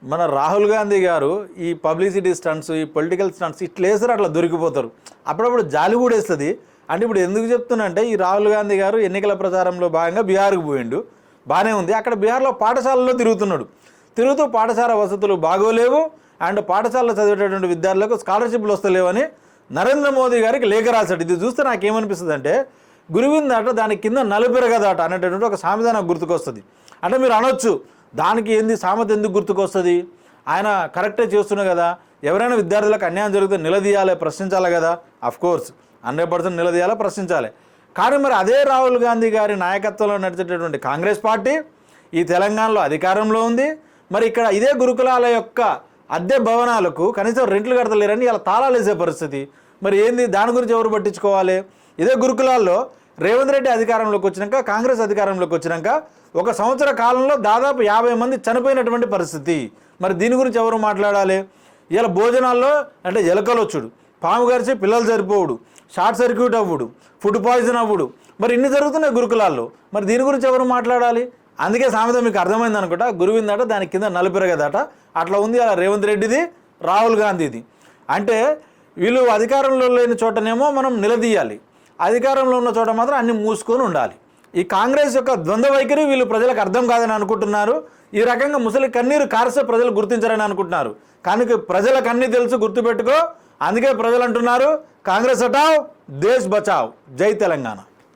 మన రాహుల్ గాంధీ గారు ఈ పబ్లిసిటీ స్టంట్స్, ఈ పొలిటికల్ స్టంట్స్ ఇట్లా వేస్తారు, అట్లా దొరికిపోతారు. అప్పుడప్పుడు జాలి కూడా వేస్తుంది. అంటే ఇప్పుడు ఎందుకు చెప్తున్నంటే, ఈ రాహుల్ గాంధీ గారు ఎన్నికల ప్రచారంలో భాగంగా బీహార్కు పోయిండు, బాగానే ఉంది. అక్కడ బీహార్లో పాఠశాలలో తిరుగుతూ పాఠశాల వసతులు బాగోలేవు, అండ్ పాఠశాలలో చదివేటటువంటి విద్యార్థులకు స్కాలర్షిప్లు వస్తలేవని నరేంద్ర మోదీ గారికి లేఖ రాశాడు. ఇది చూస్తే నాకేమనిపిస్తుంది అంటే, గురువిందాట దాని కింద నలుపెరగదాట అనేటటువంటి ఒక సామెత నాకు గుర్తుకొస్తుంది. అంటే మీరు అనొచ్చు, దానికి ఏంది సామెత ఎందుకు గుర్తుకొస్తుంది, ఆయన కరెక్టే చేస్తున్నా కదా, ఎవరైనా విద్యార్థులకు అన్యాయం జరిగితే నిలదీయాలి, ప్రశ్నించాలి కదా. అఫ్కోర్స్ 100% నిలదీయాలి, ప్రశ్నించాలి. కానీ మరి అదే రాహుల్ గాంధీ గారి నాయకత్వంలో నడిచేటటువంటి కాంగ్రెస్ పార్టీ ఈ తెలంగాణలో అధికారంలో ఉంది. మరి ఇక్కడ ఇదే గురుకులాల యొక్క అద్దె భవనాలకు కనీసం రెంట్లు కడతలేరని ఇలా తాళాలు వేసే పరిస్థితి. మరి ఏంది, దాని గురించి ఎవరు పట్టించుకోవాలి? ఇదే గురుకులాల్లో రేవంత్ రెడ్డి అధికారంలోకి వచ్చినాక, కాంగ్రెస్ అధికారంలోకి వచ్చినాక 1 సంవత్సర కాలంలో దాదాపు 50 మంది చనిపోయినటువంటి పరిస్థితి. మరి దీని గురించి ఎవరు మాట్లాడాలి? ఇలా భోజనాల్లో అంటే ఎలకలు వచ్చుడు, పాము గరిచి పిల్లలు సరిపోవుడు, షార్ట్ సర్క్యూట్ అవ్వడు, ఫుడ్ పాయిజన్ అవ్వడు, మరి ఇన్ని జరుగుతున్నాయి గురుకులాల్లో. మరి దీని గురించి ఎవరు మాట్లాడాలి? అందుకే సామెత మీకు అర్థమైంది అనుకుంటా, గురువిందట దాని కింద నలుపెరగదట. అట్లా ఉంది అలా రేవంత్ రెడ్డిది, రాహుల్ గాంధీది. అంటే వీళ్ళు అధికారంలో లేని చోటనేమో మనం నిలదీయాలి, అధికారంలో ఉన్న చోట మాత్రం అన్ని మూసుకొని ఉండాలి. ఈ కాంగ్రెస్ యొక్క ద్వంద్వ వైఖరి వీళ్ళు ప్రజలకు అర్థం కాదని అనుకుంటున్నారు. ఈ రకంగా ముసలి కన్నీరు కార్సే ప్రజలు గుర్తించారని అనుకుంటున్నారు. కానీ ప్రజలకు అన్నీ తెలుసు, గుర్తుపెట్టుకో. అందుకే ప్రజలు అంటున్నారు, కాంగ్రెస్ హటావ్ దేశ్ బచావ్, జై తెలంగాణ.